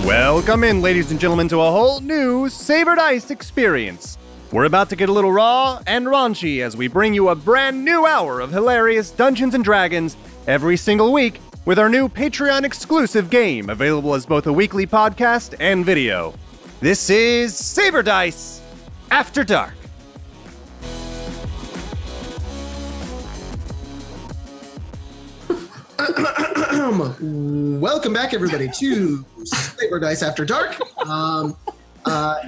Welcome in, ladies and gentlemen, to a whole new Savor Dice experience. We're about to get a little raw and raunchy as we bring you a brand new hour of hilarious Dungeons & Dragons every single week with our new Patreon exclusive game available as both a weekly podcast and video. This is Savor Dice After Dark. Welcome back, everybody, to Savor Dice After Dark.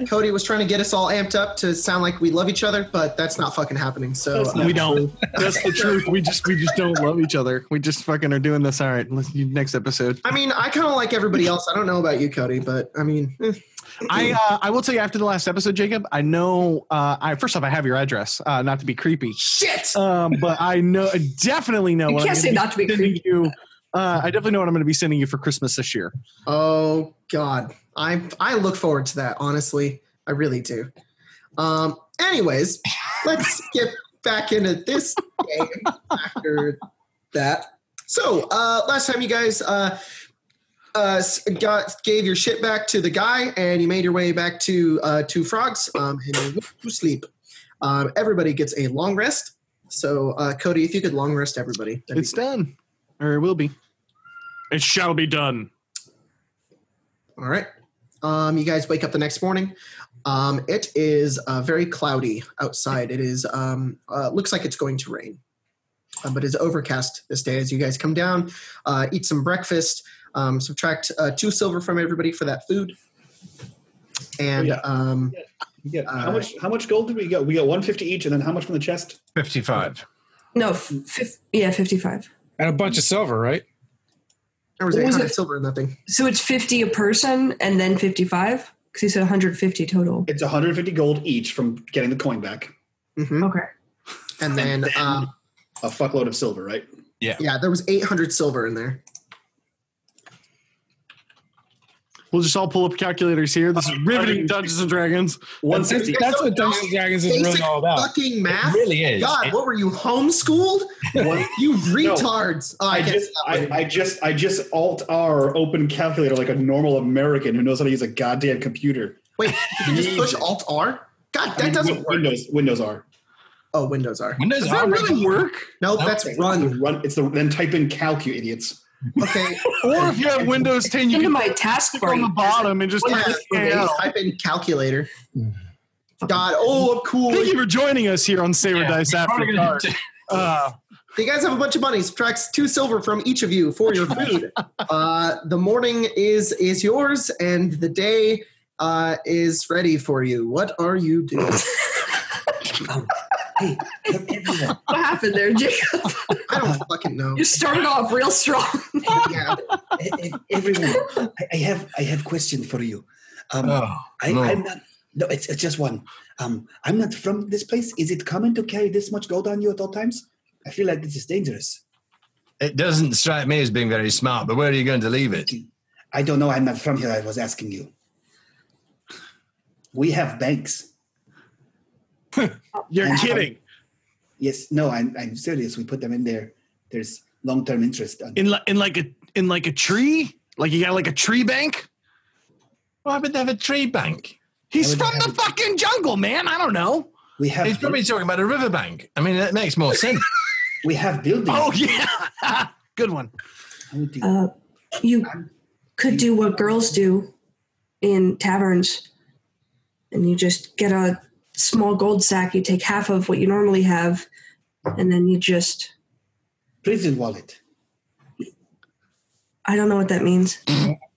Cody was trying to get us all amped up to sound like we love each other, but that's not fucking happening. So we don't. That's the truth. We just don't love each other. We just fucking are doing this. All right, next episode. I mean, I kind of like everybody else. I don't know about you, Cody, but I mean, I will tell you after the last episode, Jacob. I know. First off, I have your address. Not to be creepy. Shit. But I definitely know. You can't say not to be creepy. I definitely know what I'm going to be sending you for Christmas this year. Oh God, I look forward to that. Honestly, I really do. Anyways, let's get back into this game after that. So last time you guys gave your shit back to the guy, and you made your way back to Two Frogs, and you went to sleep. Everybody gets a long rest. So Cody, if you could long rest everybody, it's done, or it will be. It shall be done. All right. You guys wake up the next morning. It is very cloudy outside. It is looks like it's going to rain, but it's overcast this day. As you guys come down, eat some breakfast, subtract 2 silver from everybody for that food, and how much gold did we get? We got 150 each, and then how much from the chest? 55. No, 55. And a bunch of silver, right? There was 800 silver in that thing. So it's 50 a person and then 55? Because you said 150 total. It's 150 gold each from getting the coin back. Mm-hmm. Okay. And then a fuckload of silver, right? Yeah. Yeah, there was 800 silver in there. We'll just all pull up calculators here. This is riveting Dungeons and Dragons. 160. That's what Dungeons and Dragons is really all about. Fucking math. It really is. God, what were you, homeschooled? You retards. Oh, I just Alt-R open calculator like a normal American who knows how to use a goddamn computer. Wait, you can just push Alt-R? God, that doesn't work. Windows R. Oh, Windows R. Does that really work? Nope, that's run. Then type in calc, you idiots. Okay. Or if you have Windows 10, you Into can my taskbar on the bottom and just type in calculator. God, I'm cool. Thank you for joining us here on Savor Dice After Dark. You guys have a bunch of money. Subtracts 2 silver from each of you for your food. The morning is yours, and the day is ready for you. What are you doing? Hey, what happened there, Jacob? I don't fucking know. You started off real strong. Yeah. everyone, I have question for you. I'm not. No, it's just one. I'm not from this place. Is it common to carry this much gold on you at all times? I feel like this is dangerous. It doesn't strike me as being very smart, but where are you going to leave it? I don't know. I'm not from here. I was asking you. We have banks. You're kidding. Yes. No, I'm serious. We put them in there. There's long-term interest on In like a tree? Like you got like a tree bank? Why would they have a tree bank? He's from the fucking jungle, man. I don't know. We have. He's probably talking about a riverbank. I mean, that makes more sense. We have buildings. Oh, yeah. Good one. You could do what girls do in taverns, and you just get a small gold sack. You take half of what you normally have, and then you just... Prison wallet. I don't know what that means.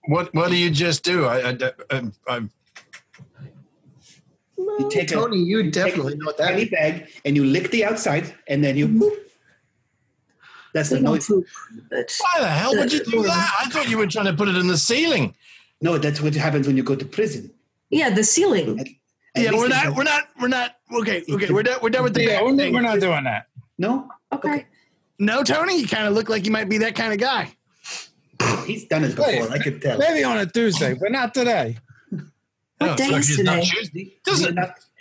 What do you just do? You take Tony, you definitely know what that penny is. bag, and you lick the outside, and then you boop. That's the noise. But Why the hell would you do that? I thought you were trying to put it in the ceiling. No, that's what happens when you go to prison. yeah, the ceiling. Yeah, we're not. Okay. We're done with the Yeah, bag thing. we're not doing that. No? Okay. No, Tony, you kind of look like you might be that kind of guy. He's done it before, I could tell. Maybe on a Tuesday, but not today. What day is today?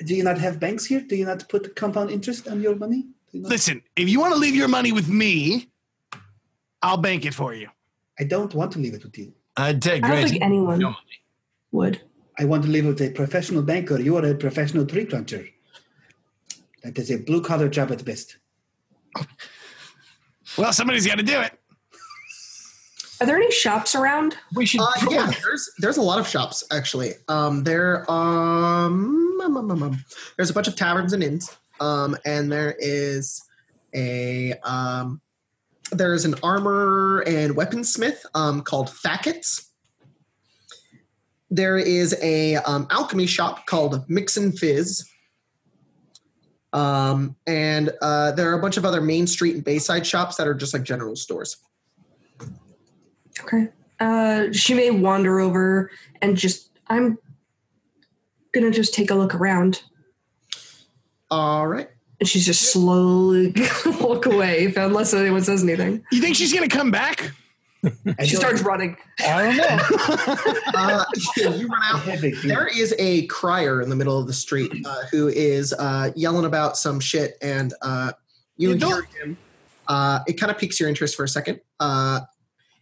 Do you not have banks here? Do you not put compound interest on your money? Listen, if you want to leave your money with me, I'll bank it for you. I don't want to leave it with you. I'd take I don't great. think anyone. would. I want to live with a professional banker. You are a professional tree cruncher. That is a blue-collar job at best. Well, somebody's got to do it. Are there any shops around? We should. Yeah, there's a lot of shops actually. There's a bunch of taverns and inns, and there is there's an armor and weaponsmith called Thackett's. There is a alchemy shop called Mix and Fizz. And there are a bunch of other Main Street and Bayside shops that are just like general stores. Okay. She may wander over and I'm going to just take a look around. All right. And she's just slowly going to walk away unless anyone says anything. You think she's going to come back? She starts running. I don't know. You run out. There is a crier in the middle of the street who is yelling about some shit, and you hear him. It kind of piques your interest for a second.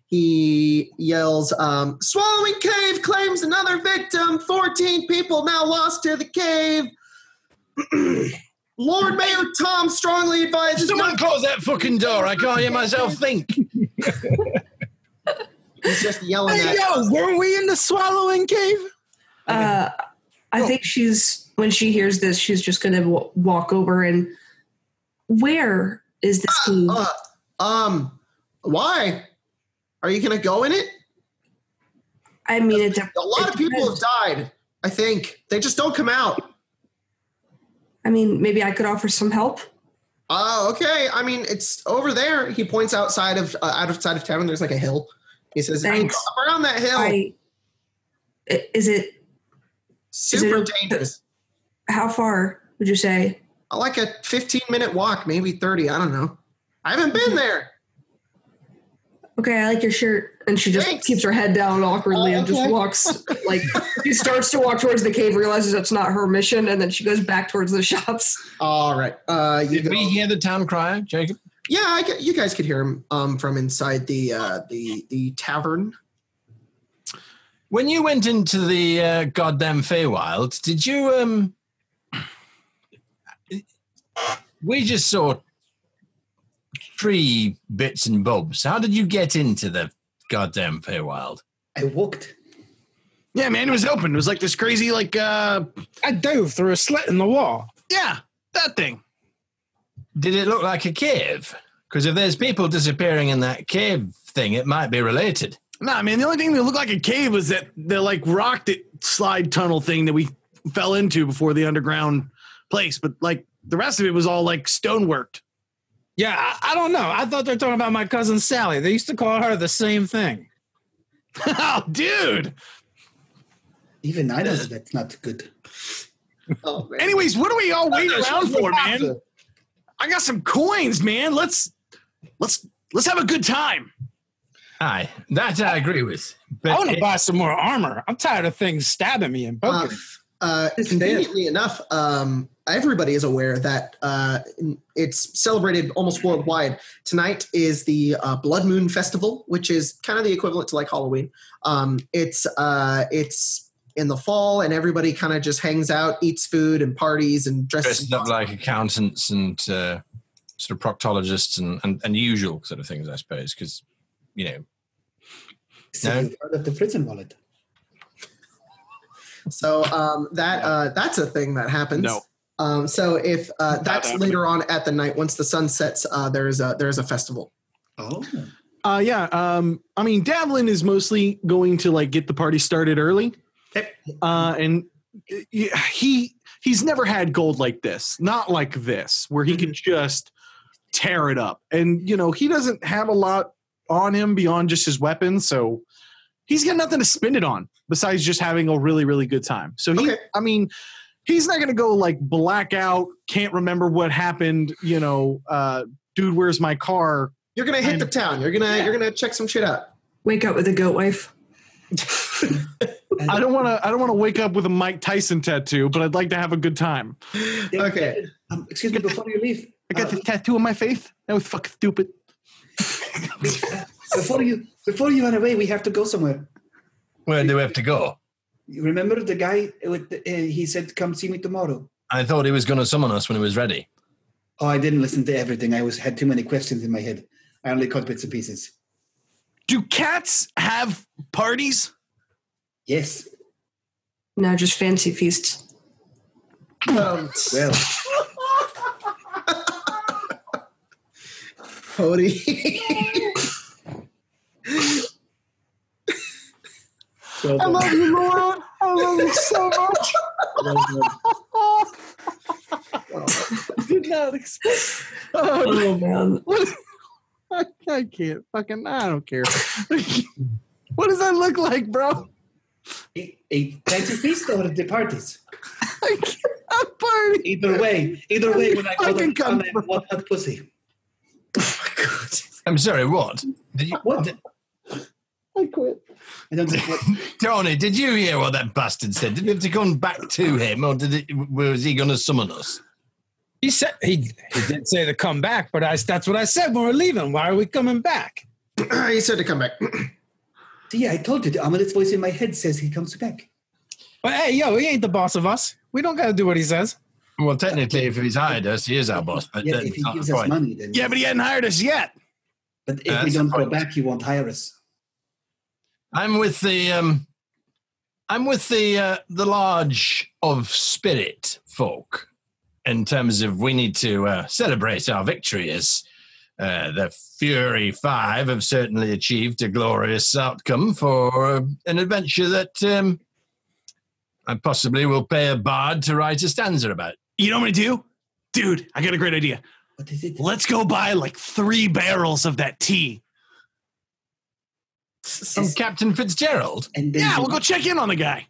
He yells, Swallowing Cave claims another victim. 14 people now lost to the cave. Lord Mayor Tom strongly advises... Someone close that fucking door. I can't hear myself think. He's just yelling Hey, at us. weren't we in the Swallowing Cave? I think when she hears this, she's just going to walk over and... Where is this cave? Why? Are you going to go in it? I mean, A lot of people have died, I think. They just don't come out. I mean, maybe I could offer some help. Okay. I mean, it's over there. He points outside of town. There's like a hill. He says, Thanks. Up around that hill. Is it Super dangerous. How far would you say? Like a 15-minute walk, maybe 30. I don't know. I haven't been there. Okay, I like your shirt. And she just keeps her head down awkwardly and just walks. Like, she starts to walk towards the cave, realizes that's not her mission, and then she goes back towards the shops. All right. Did we hear the town crier, Jacob? Yeah, you guys could hear him from inside the tavern. When you went into the goddamn Feywild, did you we just saw 3 bits and bobs. How did you get into the goddamn Feywild? I walked. Yeah, man, it was open. It was like this crazy, I dove through a slit in the wall. Yeah, that thing. Did it look like a cave? Because if there's people disappearing in that cave thing, it might be related. Nah, man, the only thing that looked like a cave was that the rock slide tunnel thing that we fell into before the underground place. But the rest of it was all stoneworked. Yeah, I don't know. I thought they were talking about my cousin Sally. They used to call her the same thing. Oh, dude. Even I know that's not good. Oh, man. Anyways, what are we all waiting around for, man? I got some coins, man. Let's have a good time. Aye, that I agree with. But I want to buy some more armor. I'm tired of things stabbing me and poking. Conveniently enough, everybody is aware that it's celebrated almost worldwide. Tonight is the Blood Moon Festival, which is kind of the equivalent to Halloween. It's in the fall, and everybody kind of just hangs out, eats food, and parties, and dresses up like accountants and sort of proctologists and usual sort of things, I suppose, because, So you've heard of the prison wallet? So that's a thing that happens. No. So if that's later on at the night, once the sun sets, there's a festival. Oh. Yeah. I mean, Davlin is mostly going to get the party started early. And he's never had gold like this, not like this, where he could just tear it up. And, he doesn't have a lot on him beyond just his weapons. So he's got nothing to spend it on besides just having a really, really good time. So he's not going to go blackout, can't remember what happened, dude, where's my car? You're going to hit the town. You're going to check some shit out. Wake up with a goat wife. I don't want to wake up with a Mike Tyson tattoo, but I'd like to have a good time. Okay. Excuse me, before you leave. I got the tattoo on my face. That was fucking stupid. Before you run away, we have to go somewhere. Where do we have to go? You remember the guy he said, come see me tomorrow? I thought he was going to summon us when he was ready. Oh, I didn't listen to everything. I had too many questions in my head. I only caught bits and pieces. Do cats have parties? Yes. No, just fancy feasts. Well. Cody. I love you, Laura. I love you so much. Did not expect. Oh, man. I can't fucking. I don't care. What does that look like, bro? A fancy feast or the parties? I can't party. Either way, when I go to come and what hot pussy. Oh my God. I'm sorry, what? Did you, What? I quit. I don't think what. Tony, did you hear what that bastard said? Did we have to come back to him, or was he going to summon us? He said he did say to come back, but that's what I said when we're leaving. Why are we coming back? He said to come back. Yeah, I told you the ominous voice in my head says he comes back. But hey, he ain't the boss of us. We don't got to do what he says. Well, technically, if he's hired us, he is our boss. But Yeah, if he gives us money, then. Yeah, but he hadn't hired us yet. But if we don't go back, he won't hire us. I'm with the large of spirit folk in terms of we need to celebrate our victory as the Fury 5 have certainly achieved a glorious outcome for an adventure that I possibly will pay a bard to write a stanza about. You know what I'm going to do? Dude, I got a great idea. What is it? Let's go buy like 3 barrels of that tea. From Captain Fitzgerald? And then Yeah, we'll go check in on the guy.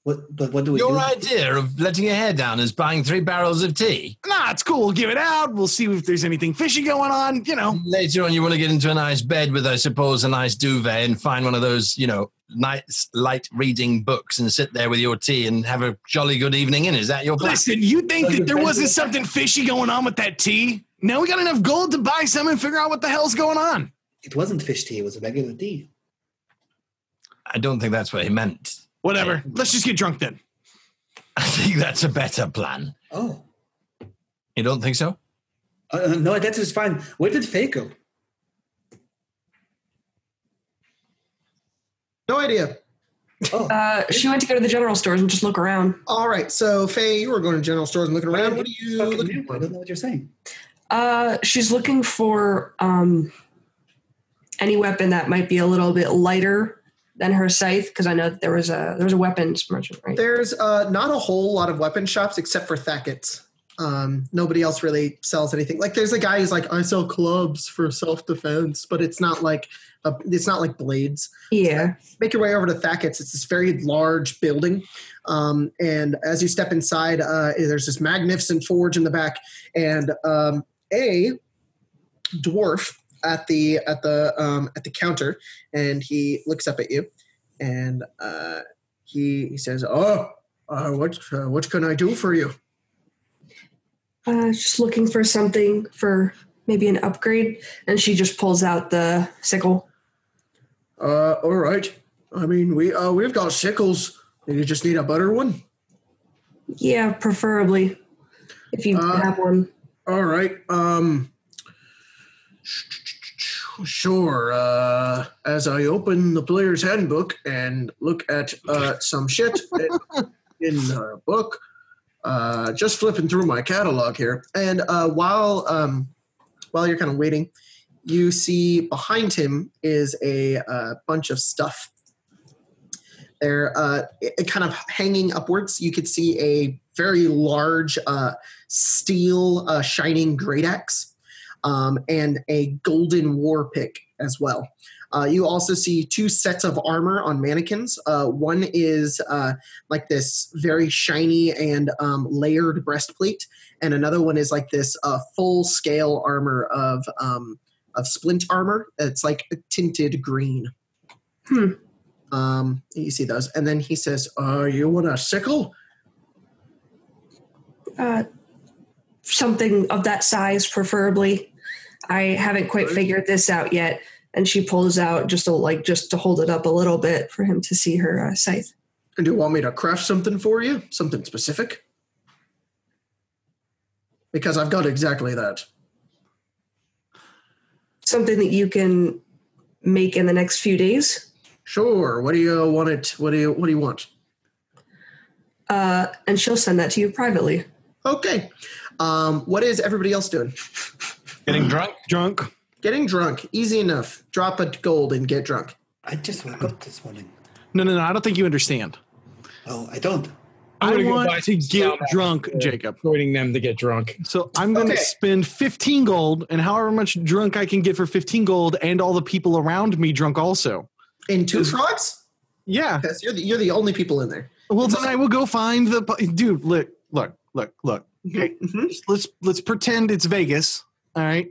But what do we Your do? idea of letting your hair down is buying 3 barrels of tea? Nah, it's cool. We'll give it out. We'll see if there's anything fishy going on, you know. Later on, you want to get into a nice bed with, I suppose, a nice duvet and find one of those, nice light reading books and sit there with your tea and have a jolly good evening in. Is that your plan? Listen, you think that there wasn't something fishy going on with that tea? Now we got enough gold to buy some and figure out what the hell's going on. It wasn't fish tea. It was a regular tea. I don't think that's what he meant. Whatever. Let's just get drunk then. I think that's a better plan. Oh. You don't think so? No, that is fine. Where did Faye go? No idea. Oh. She went to go to the general stores and just look around. All right. So, Faye, you were going to general stores and looking around. What are you looking for? I don't know what you're saying. She's looking for any weapon that might be a little bit lighter than her scythe, because I know that there was a weapons merchant, right? There's not a whole lot of weapon shops except for Thackett's. Nobody else really sells anything. Like there's a guy who's like, I sell clubs for self-defense, but it's not like blades. Yeah. So make your way over to Thackett's. It's this very large building. And as you step inside, there's this magnificent forge in the back, and a dwarf at the counter, and he looks up at you, and he says, what can I do for you? Just looking for something for maybe an upgrade, and she just pulls out the sickle. All right. I mean, we've got sickles. You just need a better one? Yeah, preferably, if you have one. All right. Sure. As I open the player's handbook and look at some shit in the book, just flipping through my catalog here, and while you're kind of waiting, you see behind him is a bunch of stuff. They're kind of hanging upwards. You could see a very large steel shining great axe. And a golden war pick as well. You also see 2 sets of armor on mannequins. One is like this very shiny and layered breastplate, and another one is like this full-scale armor of splint armor. It's like a tinted green. You see those, and then he says, "You want a sickle?" Something of that size, preferably. I haven't quite figured this out yet. And she pulls out just to hold it up a little bit for him to see her scythe. And do you want me to craft something for you? Something specific? Because I've got exactly that. Something that you can make in the next few days? Sure. What do you want it? What do you want? And she'll send that to you privately. Okay. What is everybody else doing? Getting drunk? Getting drunk. Easy enough. Drop a gold and get drunk. I just woke up this morning. No. I don't think you understand. Oh, I don't. I want to get drunk, Jacob. Persuading them to get drunk. So I'm going to spend 15 gold, and however much drunk I can get for 15 gold, and all the people around me drunk also. In 2 frogs? Yeah. Because you're the only people in there. Well, then I will go find the dude. Look. Okay, let's pretend it's Vegas. All right.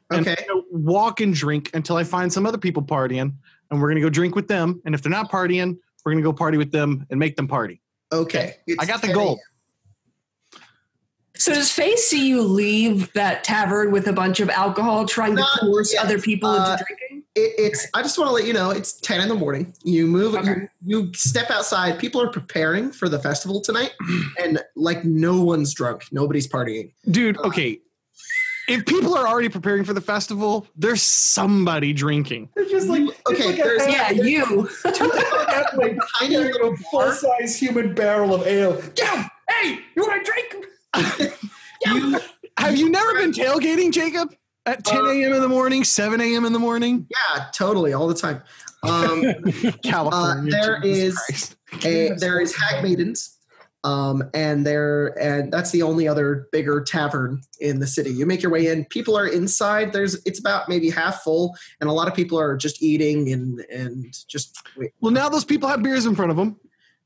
And Okay. walk and drink until I find some other people partying, and we're gonna go drink with them. And if they're not partying, we're gonna go party with them and make them party. Okay. I got the 10 gold. So does Faye see you leave that tavern with a bunch of alcohol trying to Not force yet. other people into drinking? I just want to let you know it's 10 in the morning. You move, Okay. you step outside. People are preparing for the festival tonight, and like no one's drunk. Nobody's partying. Dude, okay. If people are already preparing for the festival, there's somebody drinking. It's just like You. like Tiny little bar. full-size human barrel of ale. Yeah, hey, you want to drink? Have you never been tailgating, Jacob? At 10 a.m. in the morning, 7 a.m. in the morning? Yeah, totally, all the time. California. There Jesus Christ. there is Hag Maidens, and that's the only other bigger tavern in the city. You make your way in. People are inside. It's about maybe half full, and a lot of people are just eating and just. Well, now those people have beers in front of them,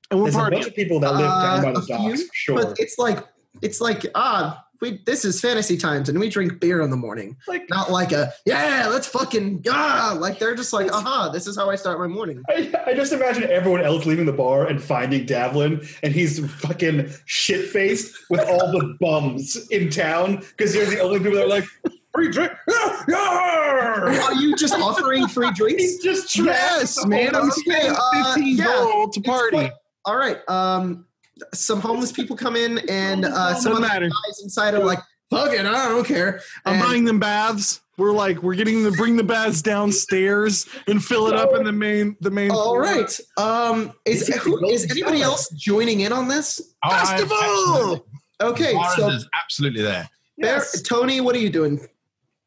and we're There's a bunch partying. of people that live down by A the docks, few, for sure. But it's like this is fantasy times, and we drink beer in the morning. Like- not like let's fucking like they're just like this is how I start my morning. I just imagine everyone else leaving the bar and finding Davlin, and he's fucking shit-faced with all the bums in town because they're the only people that are like, free drink. Are you just offering free drinks? He's just Yes, man. I'm spending 15 gold to It's party. like- all right. Some homeless people come in, and some Doesn't of the matter. guys inside are like, "Fuck it, I don't care." I'm And- buying them baths. We're getting them to bring the baths downstairs and fill it up in the main. All right. Is anybody else joining in on this Festival? Okay, Warren so is absolutely there. Tony, what are you doing?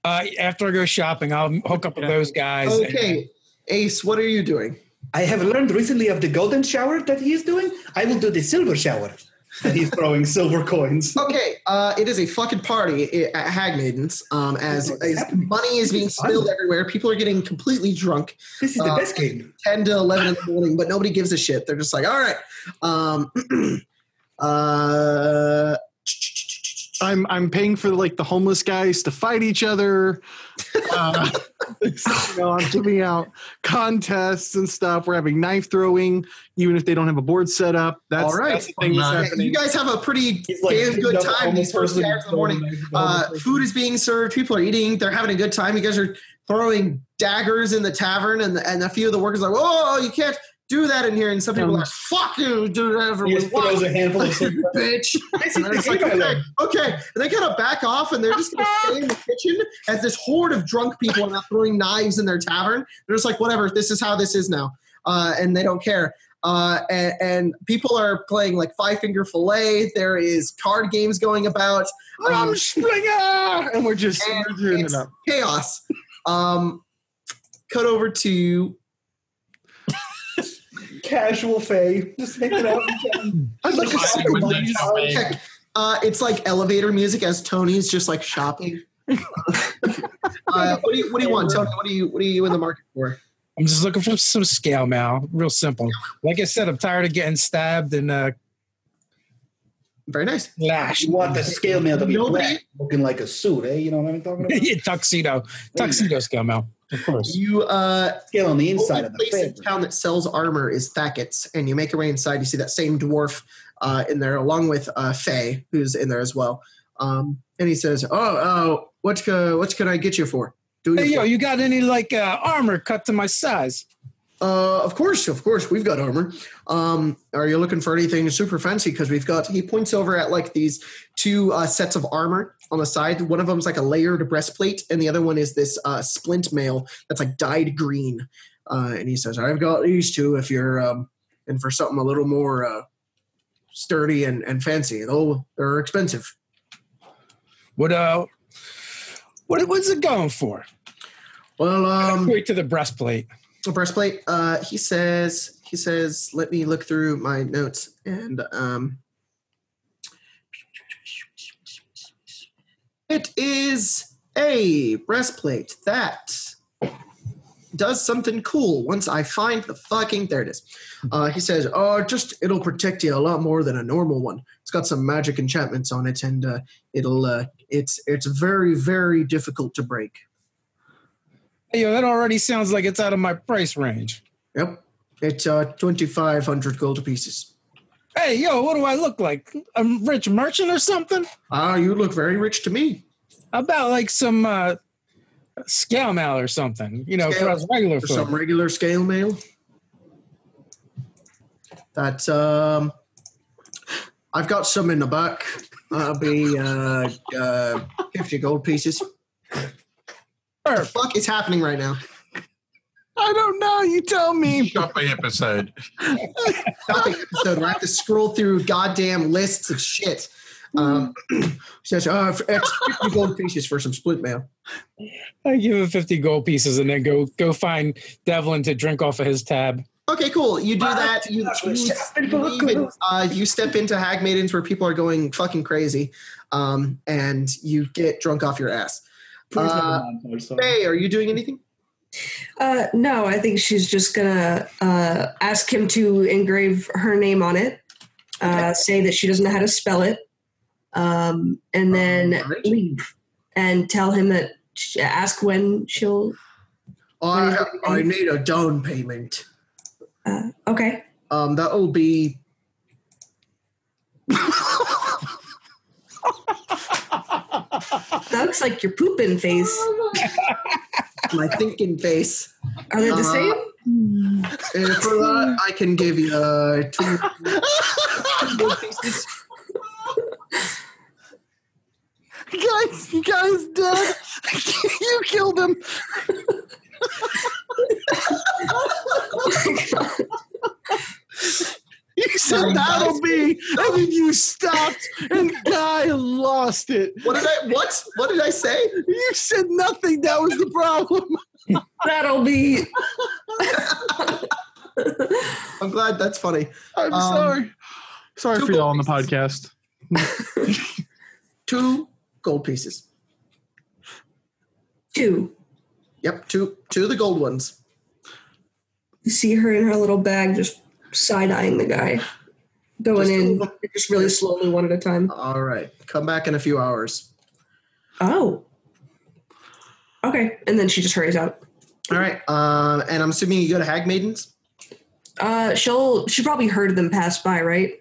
After I go shopping, I'll hook up with those guys. Okay, Ace, what are you doing? I have learned recently of the golden shower that he is doing. I will do the silver shower. And he's throwing silver coins. Okay, it is a fucking party at Hag Maidens. As money is being spilled everywhere, people are getting completely drunk. This is the best game. 10 to 11 in the morning, but nobody gives a shit. They're just like, all right. I'm paying for like the homeless guys to fight each other. I'm giving out contests and stuff. We're having knife throwing, even if they don't have a board set up. That's all right. That's the thing that's happening. You guys have a pretty like, damn good up time on these the first person hours of the morning. person. Food is being served. People are eating. They're having a good time. You guys are throwing daggers in the tavern, and a few of the workers are like, "Whoa, you can't do that in here." And some people are like, "Fuck you, do whatever He we just throws a handful of you bitch." And they're just like, okay. And they kind of back off, and they're just going to stay in the kitchen as this horde of drunk people are now throwing knives in their tavern. They're just like, whatever, this is how this is now. And they don't care. And people are playing like Five Finger Filet. There is card games going about. Springer! And we're just doing it up. Chaos. Cut over to Casual Faye. Just hanging out. I'd like to see Windows it's like elevator music as Tony's just like shopping. What do you want, Tony? What are you in the market for? I'm just looking for some scale mail. Real simple. Like I said, I'm tired of getting stabbed and Very nice. lashed. You want the scale mail to be Nobody- black, looking like a suit, eh? You know what I'm talking about? Yeah, tuxedo scale mail. Of course. You Scale on the the inside only of the place in fabric. town that sells armor is Thackett's, and you make your way inside. You see that same dwarf in there, along with Faye, who's in there as well. And he says, "Oh, what can I get you for? Hey, yo, you got any like armor cut to my size? Of course, we've got armor. Are you looking for anything super fancy? Because we've got. He points over at like these two sets of armor on the side. One of them's like a layered breastplate, and the other one is this splint mail that's like dyed green. And he says, "I've got these two. If you're in for something a little more sturdy and fancy, though they're expensive." What's it going for? Well, wait to the breastplate. The breastplate. He says, let me look through my notes, and it is a breastplate that does something cool once I find the fucking, there it is. He says, it'll protect you a lot more than a normal one. It's got some magic enchantments on it, and it's very, very difficult to break. Hey, yo, that already sounds like it's out of my price range. Yep. It's 2,500 gold pieces. Hey, yo, what do I look like? A rich merchant or something? You look very rich to me. How about like some scale mail or something? You know, for us regular folk. Some regular scale mail. That's I've got some in the back. That'll be 50 gold pieces. What the fuck is happening right now? I don't know. You tell me. Shopping episode. Shopping episode where I have to scroll through goddamn lists of shit. Says, it's 50 gold pieces for some split mail. I give him 50 gold pieces and then go find Devlin to drink off of his tab. Okay, cool. You do that. You step into Hag Maidens where people are going fucking crazy, and you get drunk off your ass. Hey, are you doing anything? No, I think she's just gonna ask him to engrave her name on it, say that she doesn't know how to spell it, and then leave and tell him that ask when she'll. I need a down payment. Okay. That'll be. That looks like your pooping face. My thinking face. Are they the same? And for that, I can give you 2 gold pieces. You guys dead. You killed him. You said that'll be, and then you stopped, and Guy lost it. What did I say? You said nothing. That was the problem. That'll be. I'm glad that's funny. I'm sorry. Sorry for y'all on the podcast. 2 gold pieces. 2. Yep, two of the gold ones. You see her in her little bag just side-eyeing the guy. Going in just really slowly one at a time. All right. Come back in a few hours. Oh. Okay. And then she just hurries out. All right. And I'm assuming you go to Hag Maidens? She probably heard them pass by, right?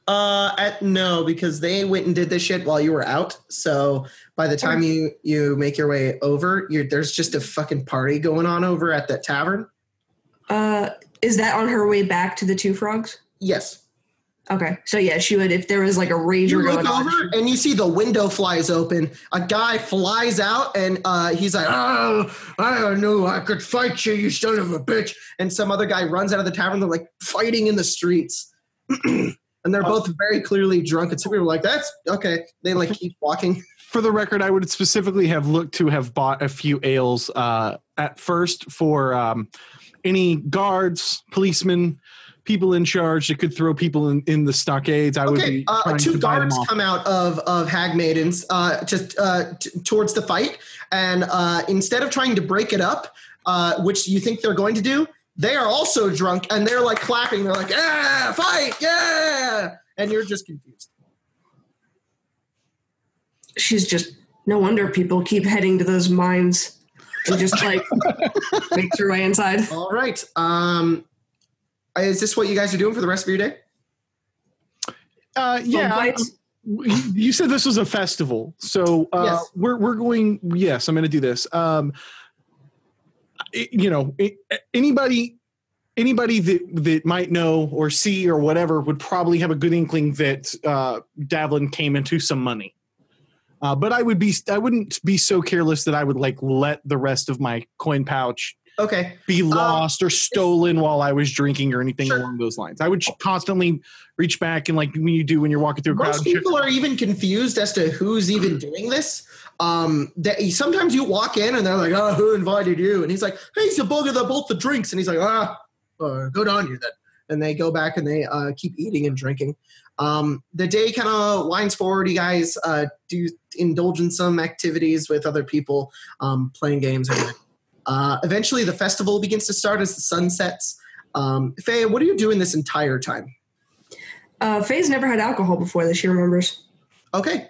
No, because they went and did this shit while you were out. So by the time you make your way over, there's just a fucking party going on over at that tavern. Is that on her way back to the Two Frogs? Yes. Okay. So yeah, she would, if there was like a rager going on. You look over and you see the window flies open. A guy flies out and he's like, "Oh, I knew I could fight you, you son of a bitch." And some other guy runs out of the tavern. They're like fighting in the streets. And they're both very clearly drunk. And some people are like, "That's okay." They like keep walking. For the record, I would specifically have looked to have bought a few ales at first for any guards, policemen, people in charge that could throw people in the stockades. I would be trying 2 to buy them guards off. come out of Hag Maidens towards the fight, and instead of trying to break it up, which you think they're going to do, they are also drunk and they're like clapping. They're like, "Yeah, fight, yeah!" And you're just confused. She's just, no wonder people keep heading to those mines and just like makes her way inside. All right. Is this what you guys are doing for the rest of your day? Yeah. You said this was a festival, so yes. we're going. Yes, I'm going to do this. Anybody anybody that might know or see or whatever would probably have a good inkling that Davlin came into some money. But I wouldn't be so careless that I would like let the rest of my coin pouch be lost or stolen while I was drinking or anything along those lines. I would constantly reach back and like when you're walking through a crowd. Most people are even confused as to who's even doing this. Sometimes you walk in and they're like, "Oh, who invited you?" And he's like, "Hey, it's a bugger that bought the drinks." And he's like, "Good on you then." And they go back and they keep eating and drinking. The day kind of winds forward. You guys do indulge in some activities with other people, playing games. Eventually, the festival begins to start as the sun sets. Faye, what are you doing this entire time? Faye's never had alcohol before that she remembers. Okay.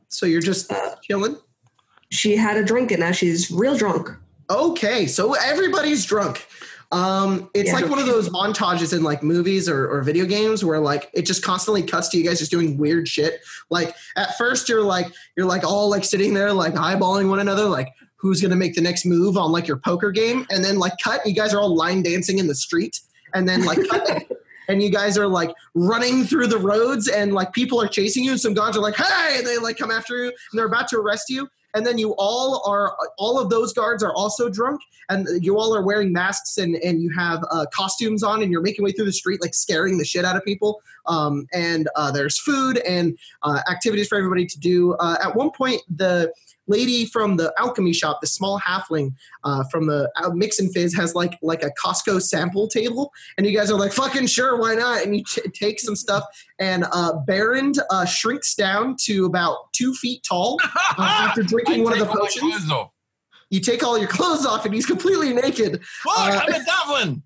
So you're just chilling? She had a drink and now she's real drunk. Okay, so everybody's drunk. It's like one of those montages in like movies or video games where like it just constantly cuts to you guys just doing weird shit. Like at first you're like all like sitting there like eyeballing one another like who's gonna make the next move on like your poker game, and then like cut, you guys are all line dancing in the street, and then like cut and you guys are like running through the roads and like people are chasing you and some guards are like, "Hey," and they like come after you and they're about to arrest you. And then all of those guards are also drunk, and you all are wearing masks and you have costumes on, and you're making way through the street, like scaring the shit out of people. And there's food and activities for everybody to do. At one point, the lady from the alchemy shop, the small halfling from the Mix and Fizz, has like a Costco sample table, and you guys are like, "Fucking sure, why not?" And you take some stuff, and Baron shrinks down to about 2 feet tall after drinking one of the potions. You take all your clothes off, and he's completely naked. Look, I'm a Davlin.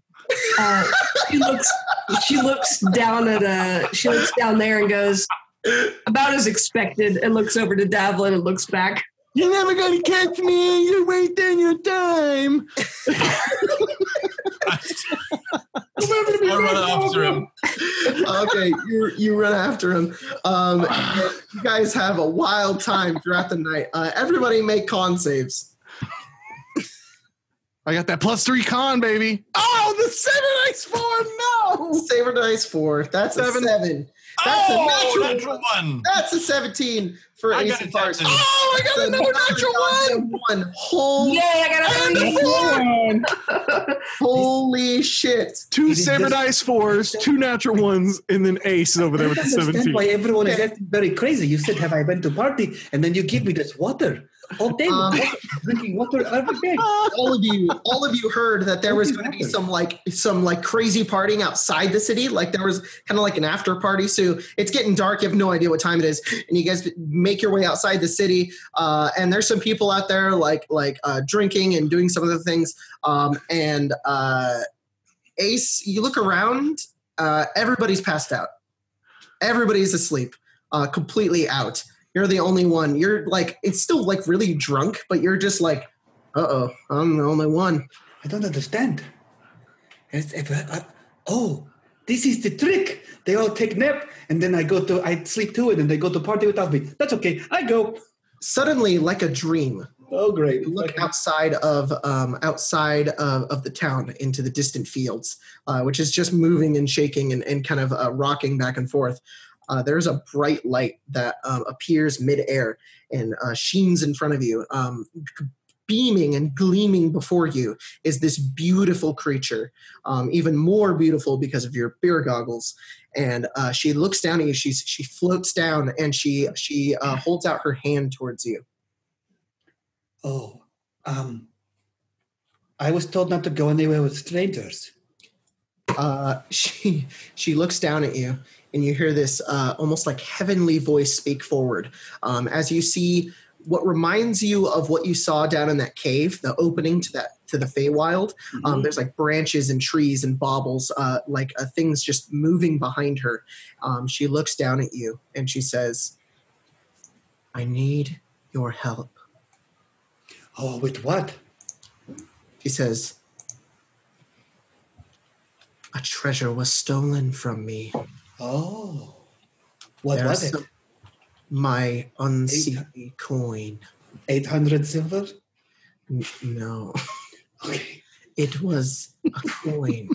She looks down there and goes, "About as expected," and looks over to Davlin and looks back. "You're never gonna catch me. You're wasting your time." I run after him. Okay, you run after him. You guys have a wild time throughout the night. Everybody make con saves. I got that +3 con, baby. Oh, the 7 dice 4. No. Saber dice 4. That's a 7. That's a natural 1. That's a 17 for Ace and Parts. Oh, I got another natural 1. Holy, yay, I got a 4. Holy shit. 2 saber dice 4s, 2 natural 1s, and then Ace is over there with the 17. Why everyone is acting very crazy. You said, "Have I been to party?" And then you give me this water. All day, drinking water every day. All of you heard that there was going to be some crazy partying outside the city. Like there was kind of like an after party. So it's getting dark. You have no idea what time it is, and you guys make your way outside the city. And there's some people out there like drinking and doing some of the things. Ace, you look around. Everybody's passed out. Everybody's asleep. Completely out. You're the only one. You're like, it's still like really drunk, but you're just like, I'm the only one. I don't understand. This is the trick. They all take nap, and then I sleep too, and then they go to party without me. That's okay. I go. Suddenly, like a dream. Oh, great! You look outside of the town into the distant fields, which is just moving and shaking and kind of rocking back and forth. There's a bright light that appears midair and sheens in front of you. Beaming and gleaming before you is this beautiful creature, even more beautiful because of your beer goggles. And she looks down at you. She floats down and she holds out her hand towards you. Oh, I was told not to go anywhere with strangers. She looks down at you. And you hear this almost like heavenly voice speak forward as you see what reminds you of what you saw down in that cave, the opening to the Feywild. Mm-hmm. There's like branches and trees and baubles, things just moving behind her. She looks down at you and she says, "I need your help." Oh, with what? She says, "A treasure was stolen from me." Oh, what was it? My unseen coin. 800 silver? No. Okay. It was a coin.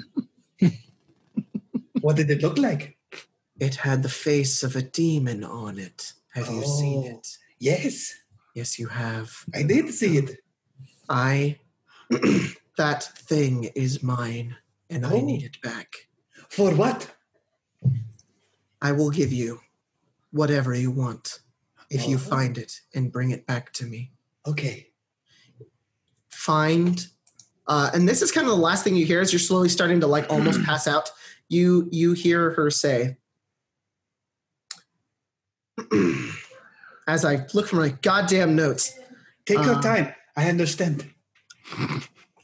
What did it look like? It had the face of a demon on it. Have you seen it? Yes. Yes, you have. I did see it. That thing is mine, and I need it back. For what? I will give you whatever you want if you find it and bring it back to me. Okay. Find, and this is kind of the last thing you hear as you're slowly starting to like almost pass out. You hear her say, as I look for my goddamn notes. Take your time. I understand.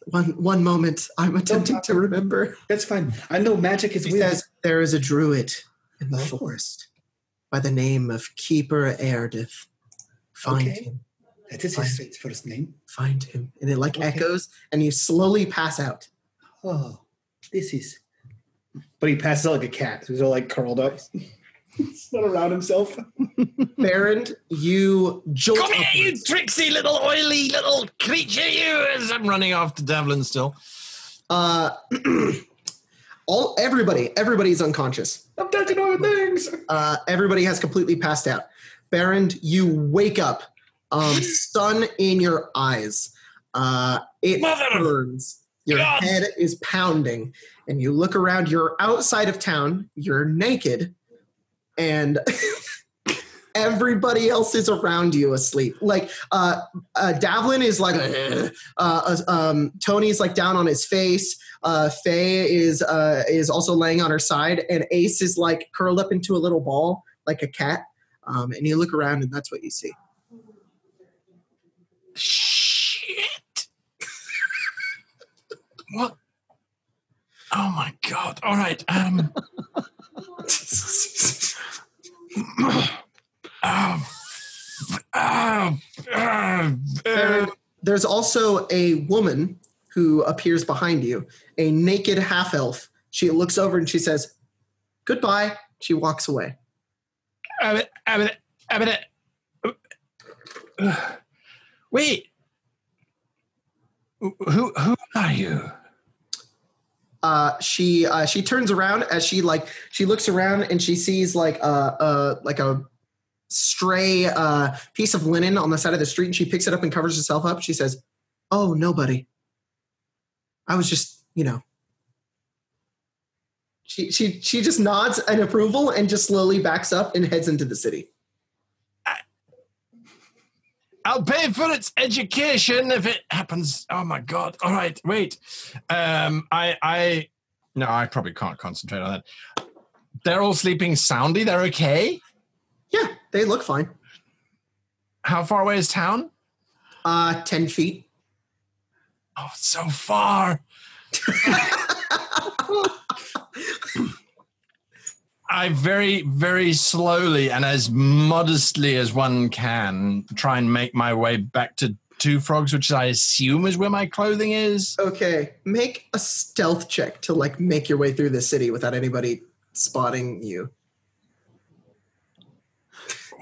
One moment. I'm attempting to remember. That's fine. I know magic is She weird. says there is a druid in the forest by the name of Keeper Erdith. Find him. That is his straight first name. Find him. And it like echoes, and you slowly pass out. Oh, this is... But he passes out like a cat. So he's all like curled up. He's not around himself. Baron, you jolt Come here, you upwards. tricksy little oily little creature, you! As I'm running off to Devlin still. Everybody's unconscious. I'm touching other things. Everybody has completely passed out. Baron, you wake up, sun in your eyes. It burns. Your head is pounding, and you look around. You're outside of town. You're naked, and everybody else is around you asleep. Like Davlin is like, Tony's like down on his face. Faye is also laying on her side, and Ace is like curled up into a little ball like a cat. And you look around, and that's what you see. Shit! What? Oh my god! All right. There's also a woman who appears behind you, a naked half-elf. She looks over and she says, "Goodbye." She walks away. Wait. Who are you? She turns around as she looks around and she sees like a stray piece of linen on the side of the street, and she picks it up and covers herself up. She says, "Oh, nobody. I was just, She just nods in approval and just slowly backs up and heads into the city. I'll pay for its education if it happens. Oh my god! All right, wait. I probably can't concentrate on that. They're all sleeping soundly. They're okay. Yeah, they look fine. How far away is town? 10 feet. Oh, it's so far. I very, very slowly and as modestly as one can try and make my way back to Two Frogs, which I assume is where my clothing is. Okay, make a stealth check to make your way through the city without anybody spotting you.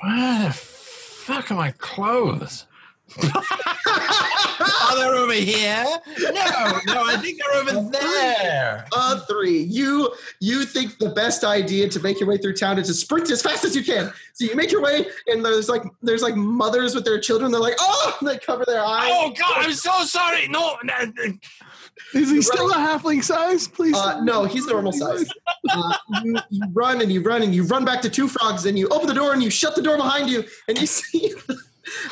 Where the fuck are my clothes? Are they over here? No, I think they're over there. 3. You think the best idea to make your way through town is to sprint as fast as you can. So you make your way, and there's mothers with their children. They're like, oh, they cover their eyes. Oh God, I'm so sorry. No. Is he still a halfling size? Please. No, he's normal size. You run and you run and you run back to Two Frogs, and you open the door and you shut the door behind you, and you see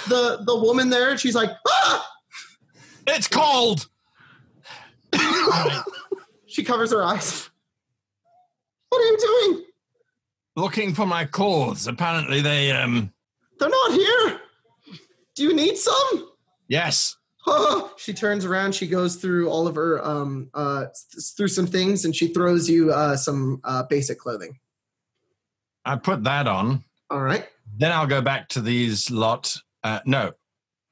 the woman there, and she's like, ah! It's cold. She covers her eyes. What are you doing? Looking for my clothes. Apparently they're not here. Do you need some? Yes. Oh, she turns around. She goes through all of her through some things, and she throws you some basic clothing. I put that on. All right. Then I'll go back to these lot. No,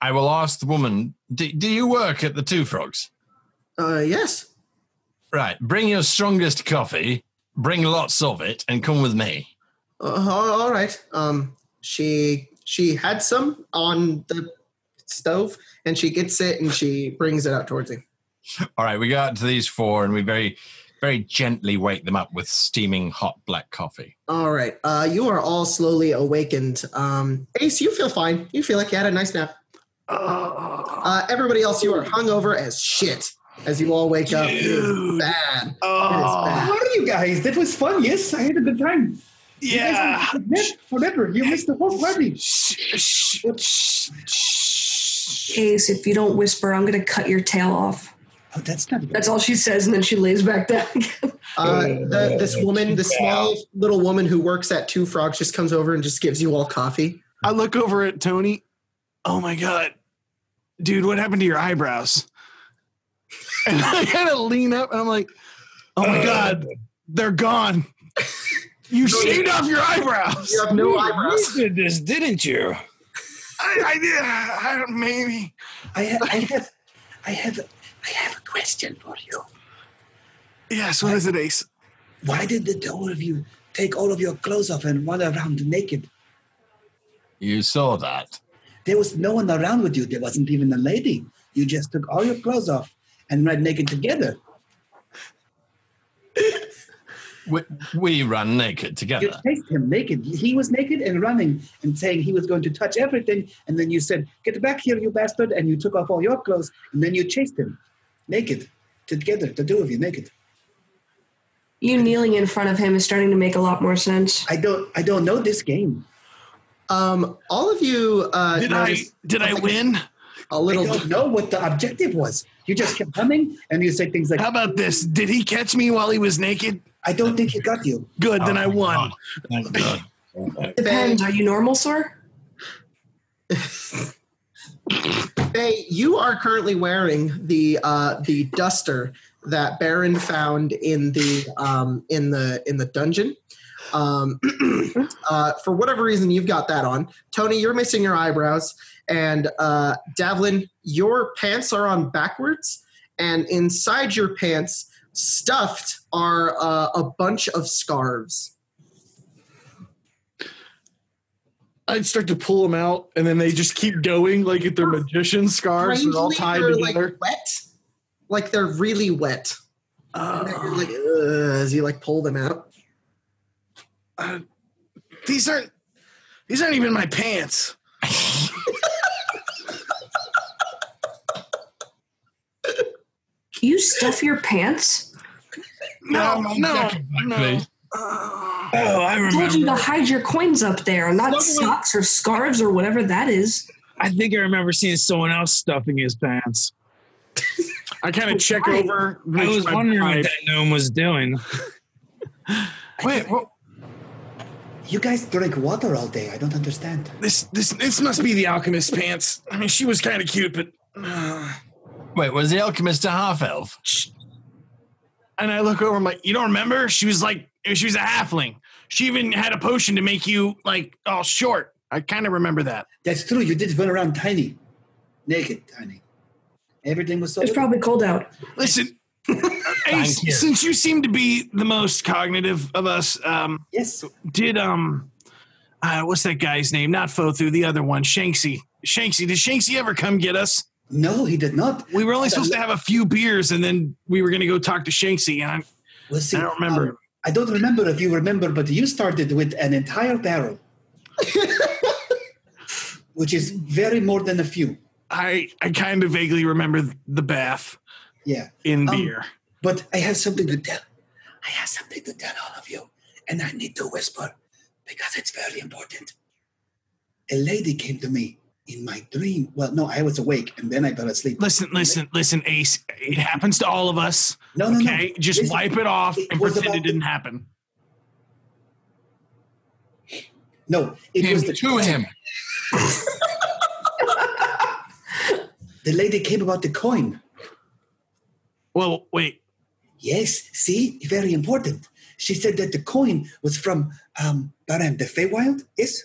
I will ask the woman, do you work at the Two Frogs? Yes. Right. Bring your strongest coffee, bring lots of it, and come with me. All right. She had some on the stove, and she gets it, and she brings it out towards you. All right, we go out to these four, and we very, very gently wake them up with steaming hot black coffee. All right. You are all slowly awakened. Ace, you feel fine. You feel like you had a nice nap. Everybody else, you are hungover as shit as you all wake up. It is bad. It is bad. How are you guys? That was fun. Yes, I had a good time. Yeah. Forever. You missed the whole party. Ace, if you don't whisper, I'm going to cut your tail off. Oh, that's not good. That's all she says, and then she lays back down again. This woman, the small little woman who works at Two Frogs, just comes over and just gives you all coffee. I look over at Tony. Oh my God. Dude, what happened to your eyebrows? And I kind of lean up and I'm like, oh my God, they're gone. You shaved off your eyebrows. You have no eyebrows. You did this, didn't you? I did. I don't, maybe. I have a question for you. Yes, what is it, Ace? Why did the two of you take all of your clothes off and run around naked? You saw that. There was no one around with you. There wasn't even a lady. You just took all your clothes off and ran naked together. We ran naked together. You chased him naked. He was naked and running and saying he was going to touch everything. And then you said, "Get back here, you bastard." And you took off all your clothes. And then you chased him naked together, the two of you naked. You kneeling in front of him is starting to make a lot more sense. I don't know this game. All of you Did I win? a little. I don't know what the objective was. You just kept coming and you say things like, How about this? Did he catch me while he was naked? I don't think he got you. Good, then I won. Thank God. Depends. Are you normal, sir? Faye, you are currently wearing the duster that Baron found in the dungeon. For whatever reason, you've got that on. Tony, you're missing your eyebrows, and Davlin, your pants are on backwards, and inside your pants, stuffed, are a bunch of scarves. I'd start to pull them out, and then they just keep going like if they're magician scarves. They're all tied they're together. like wet, like they're really wet. And then you're like, as you like pull them out. These aren't even my pants. You stuff your pants? No. Oh, I I remember. told you to hide your coins up there, not socks or scarves or whatever that is. I think I remember seeing someone else stuffing his pants. I kind of check Right. over. I was wondering what that gnome was doing. Wait, well, You guys drink water all day. I don't understand. this must be the alchemist's pants. I mean, she was kind of cute, but. Wait, was the alchemist a half-elf? And I look over, I'm like, you don't remember? She was a halfling. She even had a potion to make you like all short. I kind of remember that. That's true. You did run around tiny. Naked tiny. Everything was so... It's probably cold out. Listen, Ace, you. since you seem to be the most cognitive of us, Yes. did what's that guy's name? Not Fothu, the other one, Shanksy. Did Shanksy ever come get us? No, he did not. We were only supposed to have a few beers, and then we were going to go talk to Shanksy, and We'll see. I don't remember. I don't remember if you remember, but you started with an entire barrel. Which is very more than a few. I kind of vaguely remember the bath Yeah. in beer. But I have something to tell. I have something to tell all of you. And I need to whisper because it's very important. A lady came to me in my dream. Well, no, I was awake and then I fell asleep. Listen, Ace. It happens to all of us. No. Okay, just Listen, wipe it off it and was pretend it about didn't happen. No, it was To him. The lady came about the coin. Well, wait. Yes, see? Very important. She said that the coin was from Baran, the Feywild, yes?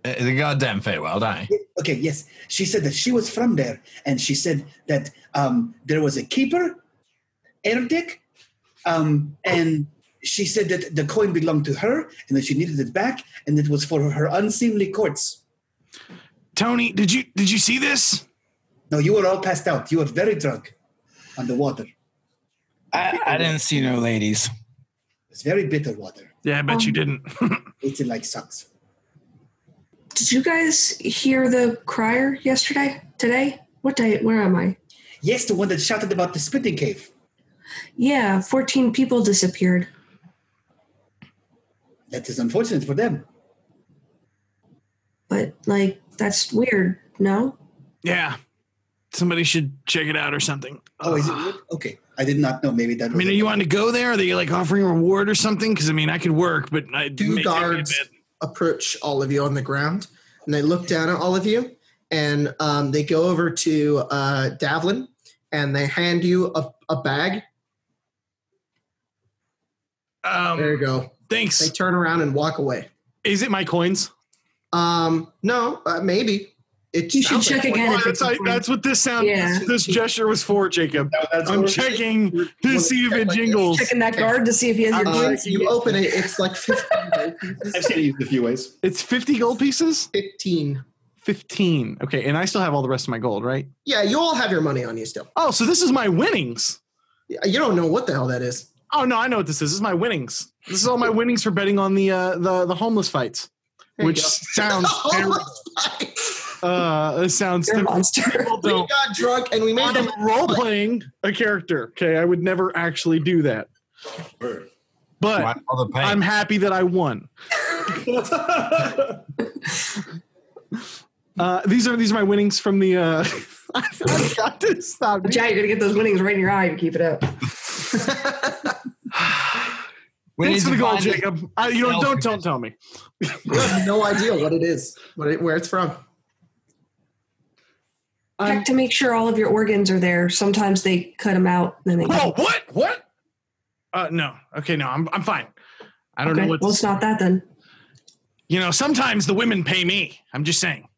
The goddamn Feywild, aye. Okay, yes. She said that she was from there, and she said that there was a keeper, Erdik, and she said that the coin belonged to her, and that she needed it back, and it was for her unseemly courts. Tony, did you see this? No, you were all passed out. You were very drunk on the water. I didn't see no ladies. It's very bitter water. Yeah, I bet you didn't. It's like sucks. Did you guys hear the crier yesterday? Today? What day? Where am I? Yes, the one that shouted about the spitting cave. Yeah, 14 people disappeared. That is unfortunate for them. But, like, that's weird, no? Yeah. Somebody should check it out or something. Oh, is it weird? Okay. I did not know. Maybe that I mean, are you wanting to go there? Are they like offering a reward or something? Because I mean, I could work, but I Two guards approach all of you on the ground, and they look down at all of you, and they go over to Davlin, and they hand you a bag. There you go. Thanks. They turn around and walk away. Is it my coins? No, maybe. You should check again. That's what this sound. Yeah. This gesture was for, Jacob. I'm checking to see if it jingles. Checking that guard to see if he has your coins. You open it. It's like 15 gold pieces. I've seen it used a few ways. It's 50 gold pieces? 15. 15. Okay, and I still have all the rest of my gold, right? Yeah, you all have your money on you still. Oh, so this is my winnings. You don't know what the hell that is. Oh no, I know what this is. This is my winnings. This is all my winnings for betting on the homeless fights, which sounds terrible. This sounds You're a monster. We got drunk and we made them role playing a character. Okay, I would never actually do that, but I'm happy that I won. These are my winnings from the. I've got to stop. Jack, you're gonna get those winnings right in your eye and keep it up. Thanks for the gold, Jacob. Don't tell me. You have no idea what it is, where it's from. Check to make sure all of your organs are there. Sometimes they cut them out. And then they what? No. Okay, no, I'm fine. I don't know what. Well, it's not that then. You know, sometimes the women pay me. I'm just saying.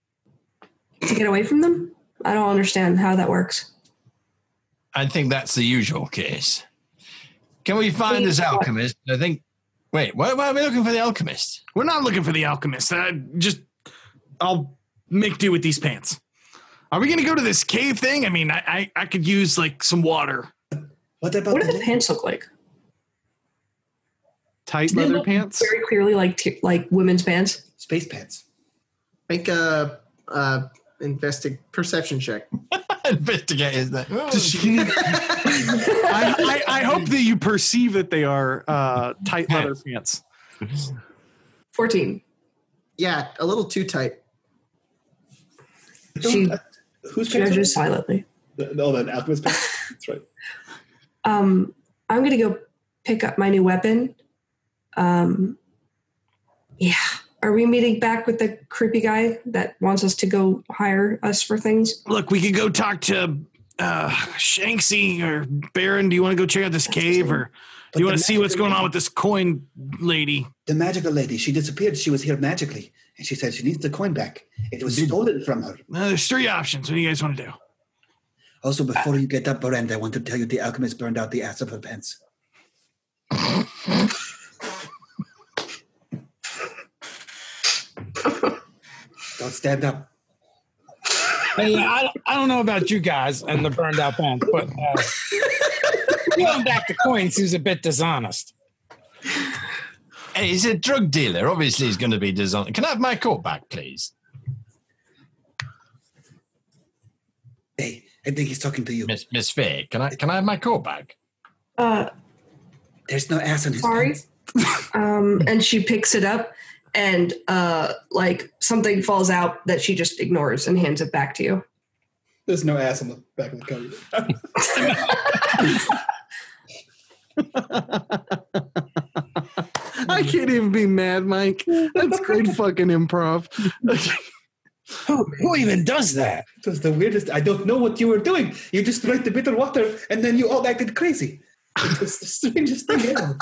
To get away from them? I don't understand how that works. I think that's the usual case. Can we find this alchemist? I think. Wait, why are we looking for the alchemist? We're not looking for the alchemist. I'll make do with these pants. Are we going to go to this cave thing? I mean, I could use like some water. What do the pants look like? Tight leather pants? Very clearly like women's pants. Space pants. Make a perception check. Investigate is that? I hope that you perceive that they are tight leather pants. 14. Yeah, a little too tight. She Who's judges silently. The alchemist pants. That's right. I'm going to go pick up my new weapon. Yeah. Are we meeting back with the creepy guy that wants us to go hire us for things? Look, we could go talk to Shanksy or Baron. Do you want to go check out this cave, or do you want to see what's going on with this coin lady? The magical lady. She disappeared. She was here magically, and she said she needs the coin back. It was stolen from her. There's 3 options. What do you guys want to do? Also, before you get up, Baron, I want to tell you the alchemist burned out the ass of her pants. Don't stand up. Hey, I don't know about you guys and the burned out pants, but going back to coins seems a bit dishonest. Hey, he's a drug dealer. Obviously, he's going to be dishonest. Can I have my coat back, please? Hey, I think he's talking to you. Miss Faye, can I have my coat back? There's no ass on his Sorry. pants. And she picks it up and like something falls out that she just ignores and hands it back to you. There's no ass on the back of the cover. I can't even be mad, Mike. That's great fucking improv. Who even does that? It was the weirdest. I don't know what you were doing. You just drank the bitter water and then you all acted crazy. It was the strangest thing ever.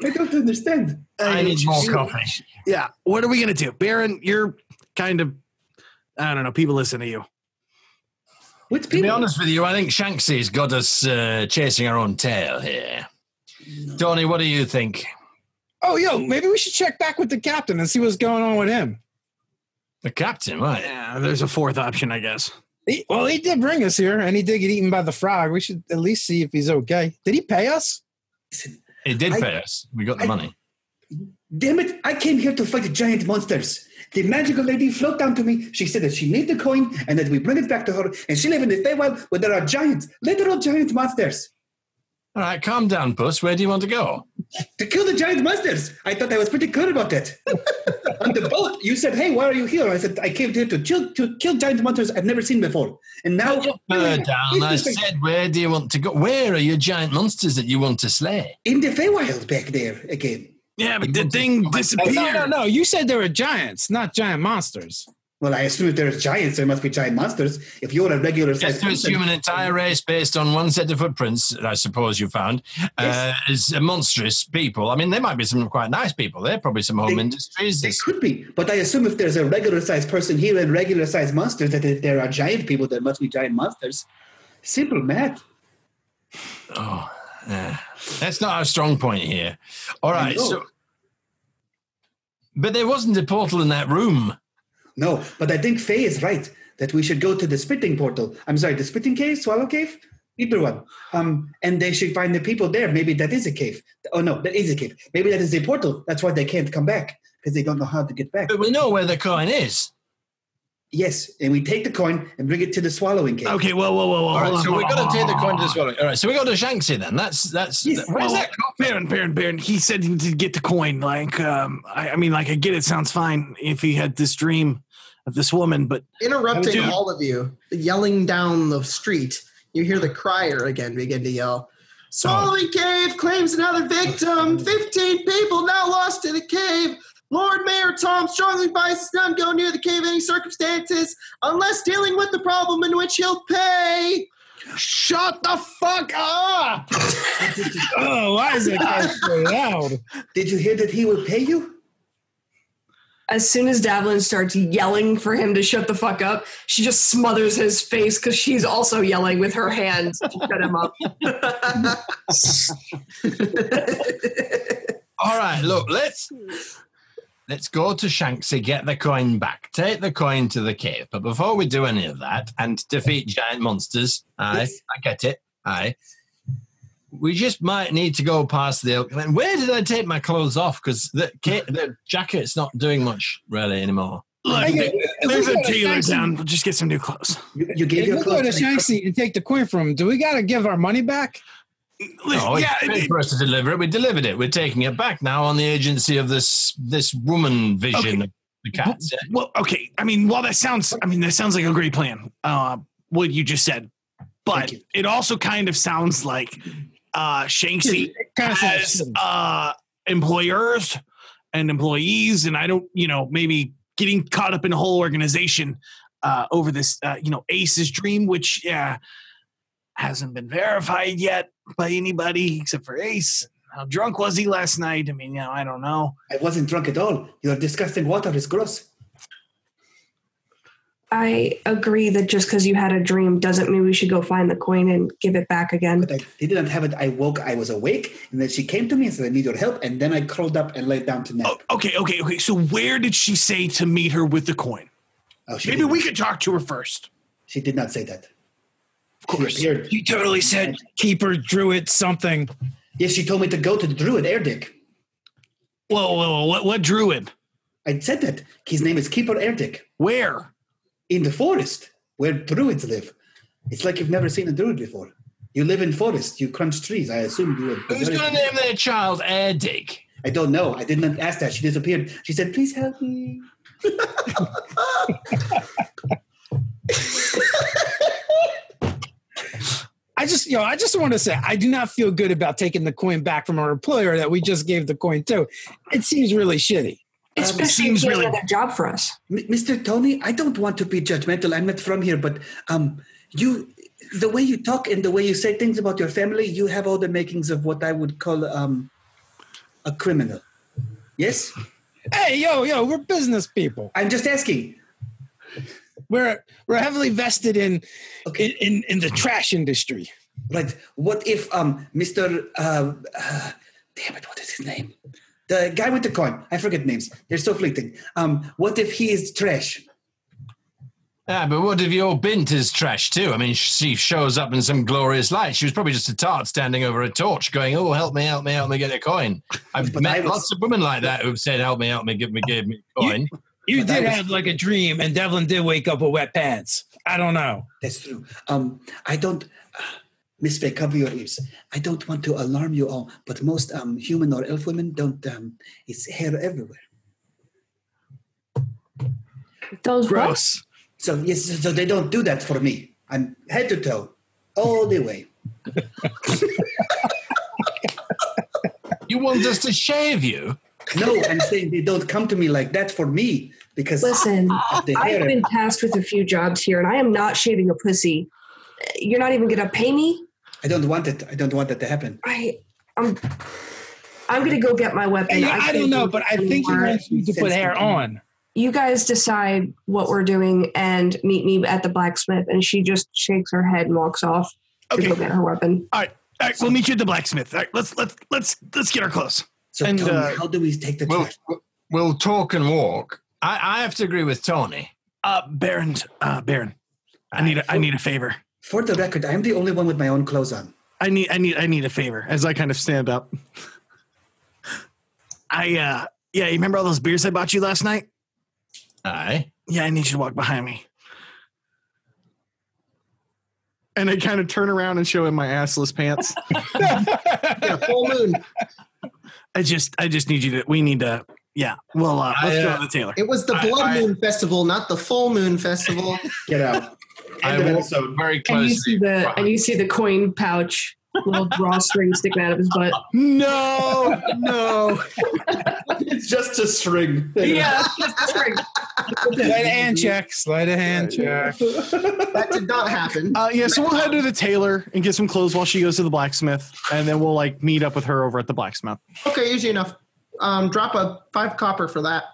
I don't understand. I need more coffee. Yeah. What are we going to do? Baron, you're kind of, I don't know, people listen to you. Which To people? be honest with you, I think Shanksy's got us chasing our own tail here. No. Tony, what do you think? Oh, maybe we should check back with the captain and see what's going on with him. The captain, right? Yeah, there's a fourth option, I guess. He did bring us here, and he did get eaten by the frog. We should at least see if he's okay. Did he pay us? He did pay us. We got the money. Damn it, I came here to fight the giant monsters. The magical lady floated down to me. She said that she made the coin and that we bring it back to her. And she lives in the Feywild where there are giants, literal giant monsters. All right, calm down, Puss. Where do you want to go? To kill the giant monsters. I thought I was pretty clear about that. On the boat, you said, hey, why are you here? I said, I came here to kill giant monsters I've never seen before. And now... I said, where do you want to go? Where are your giant monsters that you want to slay? In the Feywild back there again. Yeah, but the thing disappeared. No. You said there were giants, not giant monsters. Well, I assume if there's giants, there must be giant monsters. If you're a regular just to assume an entire race based on one set of footprints, I suppose you found, is monstrous people. I mean, there might be some quite nice people. There probably some home industries. They could be, but I assume if there's a regular-sized person here and regular-sized monsters, that if there are giant people, there must be giant monsters. Simple math. Oh, that's not our strong point here. All right, but there wasn't a portal in that room. No, but I think Faye is right that we should go to the spitting portal. I'm sorry, the spitting cave, swallow cave, either one. And they should find the people there. Maybe that is a cave. Oh no, that is a cave. Maybe that is a portal. That's why they can't come back because they don't know how to get back. But we know where the coin is. Yes, and we take the coin and bring it to the swallowing cave. Okay, whoa. All right, so we've got to take the coin to the swallowing. All right, so we go to Shanksy then. That's. Yes. Where's that? Baron. He said to get the coin. Like, I get it. Sounds fine if he had this dream of this woman, but interrupting all of you, yelling down the street, you hear the crier again begin to yell. Swallowing Cave claims another victim. 15 people now lost to the cave. Lord Mayor Tom strongly advises none go near the cave in any circumstances unless dealing with the problem in which he'll pay. Shut the fuck up! Why is it so loud? Did you hear that he will pay you? As soon as Davlin starts yelling for him to shut the fuck up, she just smothers his face because she's also yelling with her hands to shut him up. All right, look, let's go to Shanksy, get the coin back, take the coin to the cave. But before we do any of that and defeat giant monsters, I get it, we just might need to go past the Elk Lane. Where did I take my clothes off? Because the jacket's not doing much really anymore. Look, there's a tailor down. We'll just get some new clothes. You gave your clothes. Go to Shanksy and take the coin from him. Do we got to give our money back? No, it's for us to deliver it. We delivered it. We're taking it back now on the agency of this woman vision of the cats. Well, okay. I mean, that sounds like a great plan. What you just said, but it also kind of sounds like Shanksy has employers and employees, and I don't, maybe getting caught up in a whole organization over this, Ace's dream, which hasn't been verified yet by anybody except for Ace. How drunk was he last night? I mean, I don't know. I wasn't drunk at all. Your disgusting water is gross. I agree that just because you had a dream doesn't mean we should go find the coin and give it back again. But I didn't have it. I was awake, and then she came to me and said, I need your help, and then I curled up and laid down to nap. Oh, okay. So where did she say to meet her with the coin? Maybe we could talk to her first. She did not say that. Of course. She totally said, Keeper Druid something. Yes, she told me to go to the Druid, Erdic. Whoa, what Druid? I said that. His name is Keeper Erdic. Where? In the forest, where druids live. It's like you've never seen a druid before. You live in forest. You crunch trees. I assume you would. Who's going to name their child Erdic? I don't know. I did not ask that. She disappeared. She said, please help me. I just want to say, I do not feel good about taking the coin back from our employer that we just gave the coin to. It seems really shitty. Especially if you had a job for us. Mr. Tony, I don't want to be judgmental. I'm not from here, but the way you talk and the way you say things about your family, you have all the makings of what I would call a criminal. Yes? Hey, yo, we're business people. I'm just asking. We're heavily vested in the trash industry. Right. What if Mr. Damn it, what is his name? The guy with the coin. I forget names. They're so fleeting. What if he is trash? Yeah, but what if your bint is trash too? I mean, she shows up in some glorious light. She was probably just a tart standing over a torch going, oh, help me, get a coin. I've met lots of women like that who've said, help me, give me a coin. You did have like a dream, and Devlin did wake up with wet pants. I don't know. That's true. I don't, Miss Faye, cover your ears. I don't want to alarm you all, but most human or elf women don't, it's hair everywhere. Those Gross. So yes, so they don't do that for me. I'm head to toe, all the way. You want us to shave you? No, I'm saying they don't come to me like that for me because Listen, of the I've hair. been tasked with a few jobs here, and I am not shaving a pussy. You're not even going to pay me? I don't want it. I don't want that to happen. I'm going to go get my weapon. I don't know, but I think he wants you to put hair on. You guys decide what we're doing and meet me at the blacksmith. And she just shakes her head and walks off to go get her weapon. All right, we'll meet you at the blacksmith. All right, let's get our clothes. So and, Tony, how do we take the trash? We'll talk and walk. I have to agree with Tony. Baron, I need a favor. For the record, I'm the only one with my own clothes on. I need a favor as I kind of stand up. You remember all those beers I bought you last night? Aye. Yeah, I need you to walk behind me. And I kind of turn around and show him my assless pants. Yeah, full moon. I just need you to. We need to. Yeah. Well, let's go to the tailor. It was the Blood Moon Festival, not the Full Moon Festival. Get out. I End of walk episode. very And closely. you see the coin pouch, little drawstring sticking out of his butt. No. It's just a string. Yeah, that's right. Sleight of hand check. That did not happen. So we'll head to the tailor and get some clothes while she goes to the blacksmith, and then we'll meet up with her over at the blacksmith. Okay, easy enough. Drop a 5 copper for that.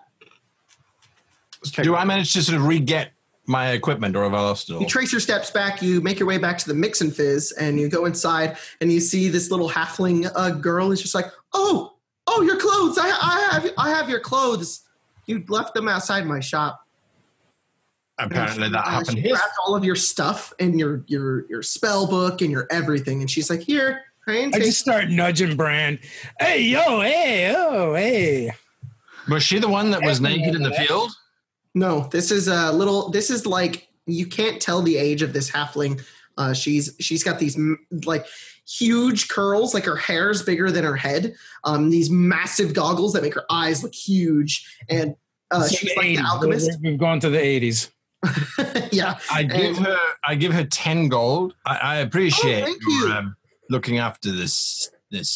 Okay. Do I manage to sort of re-get my equipment, or have I lost it all? You trace your steps back, you make your way back to the Mix and Fizz, and you go inside, and you see this little halfling girl who's just like, oh, your clothes. I have your clothes. You left them outside my shop. Apparently that happened She here. grabbed all of your stuff and your spell book and your everything, and she's like, here, I just start nudging Bran. Hey, hey. Was she the one that was naked in the field? No, this is like, you can't tell the age of this halfling. She's got these like huge curls, like her hair's bigger than her head. These massive goggles that make her eyes look huge, and she's like the alchemist. We've gone to the 80s. Yeah, I give her 10 gold. I appreciate thank you looking after this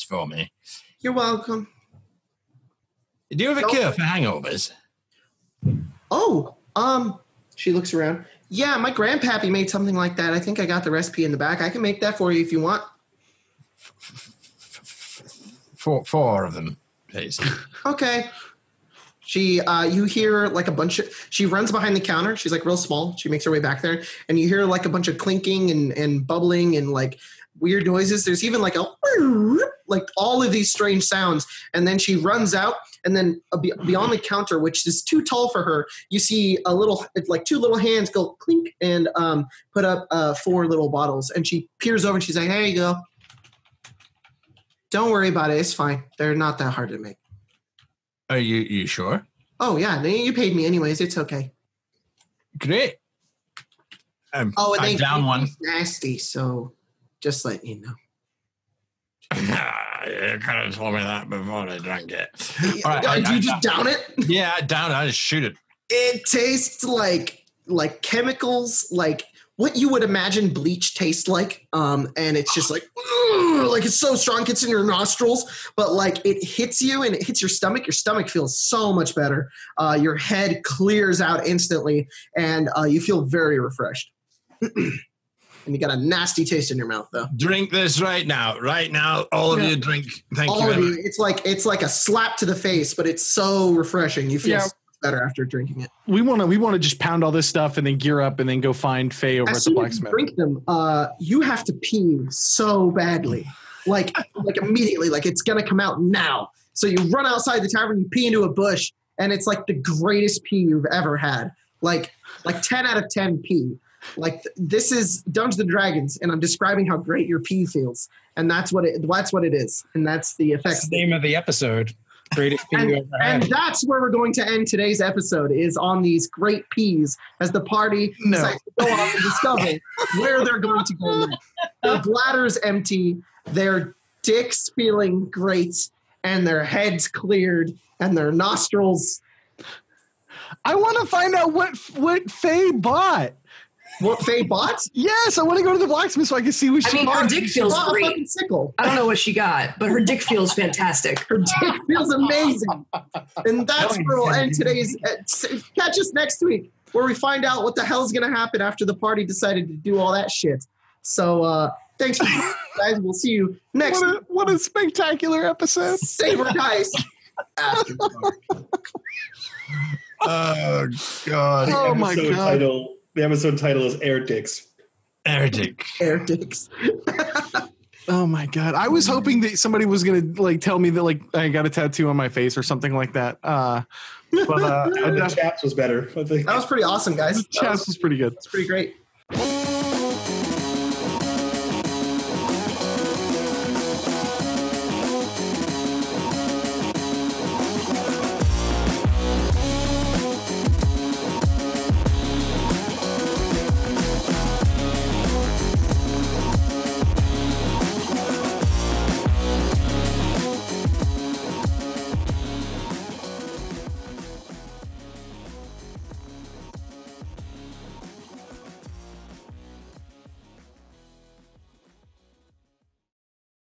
for me. You're welcome. Do you have a cure for hangovers? Oh, she looks around. Yeah, my grandpappy made something like that. I think I got the recipe in the back. I can make that for you if you want. 4 of them, please. Okay. She, you hear like a bunch of, she runs behind the counter. She's like real small. She makes her way back there, and you hear like a bunch of clinking and bubbling and like weird noises. There's even like all of these strange sounds. And then she runs out, and then beyond the counter, which is too tall for her, you see like 2 little hands go clink and put up 4 little bottles. And she peers over and she's like, "There you go. Don't worry about it. It's fine. They're not that hard to make." Are you sure? Oh yeah, you paid me anyways. It's okay. Great. And I down one. Nasty, so just let you know. You kind of told me that before I drank it. All right, do you just down it? Yeah, I down it. I just shoot it. It tastes like chemicals, like what you would imagine bleach tastes like. And it's just like it's so strong, it gets in your nostrils, but like it hits you and it hits your stomach. Your stomach feels so much better. Your head clears out instantly, and you feel very refreshed. And you got a nasty taste in your mouth, though. Drink this right now. All of you drink. Thank all you. Of you. It's like a slap to the face, but it's so refreshing. You feel better after drinking it. We want to just pound all this stuff and then gear up and then go find Faye over at the blacksmith. As soon as you drink them, you have to pee so badly, like immediately, like it's gonna come out now. So you run outside the tavern, you pee into a bush, and it's like the greatest pee you've ever had. like 10 out of 10 pee. Like this is Dungeons and Dragons, and I'm describing how great your pee feels, and that's what it is, and that's the effects. That's the name of the episode. Greatest pee you ever had. And that's where we're going to end today's episode, is on these great peas as the party decides to go off and discover where they're going to go next. Their bladder's empty, their dicks feeling great, and their heads cleared, and their nostrils. I want to find out what Faye bought. What Faye bought? Yes, I want to go to the blacksmith so I can see what she bought. Her dick feels bought a great. fucking sickle. I don't know what she got, but her dick feels fantastic. Her dick feels amazing. And that's where we'll end today's. Catch us next week, where we find out what the hell's going to happen after the party decided to do all that shit. So thanks for guys. We'll see you next week. What a spectacular episode. Saber Dice After Dark. Oh, God. Oh, my God. The episode title is Air Dicks. Air Dick. Air Dicks. Oh, my God. I was hoping that somebody was going to like tell me that like I got a tattoo on my face or something like that. But the chaps was better, I think. That was pretty awesome, guys. The chaps was pretty good. It's pretty great.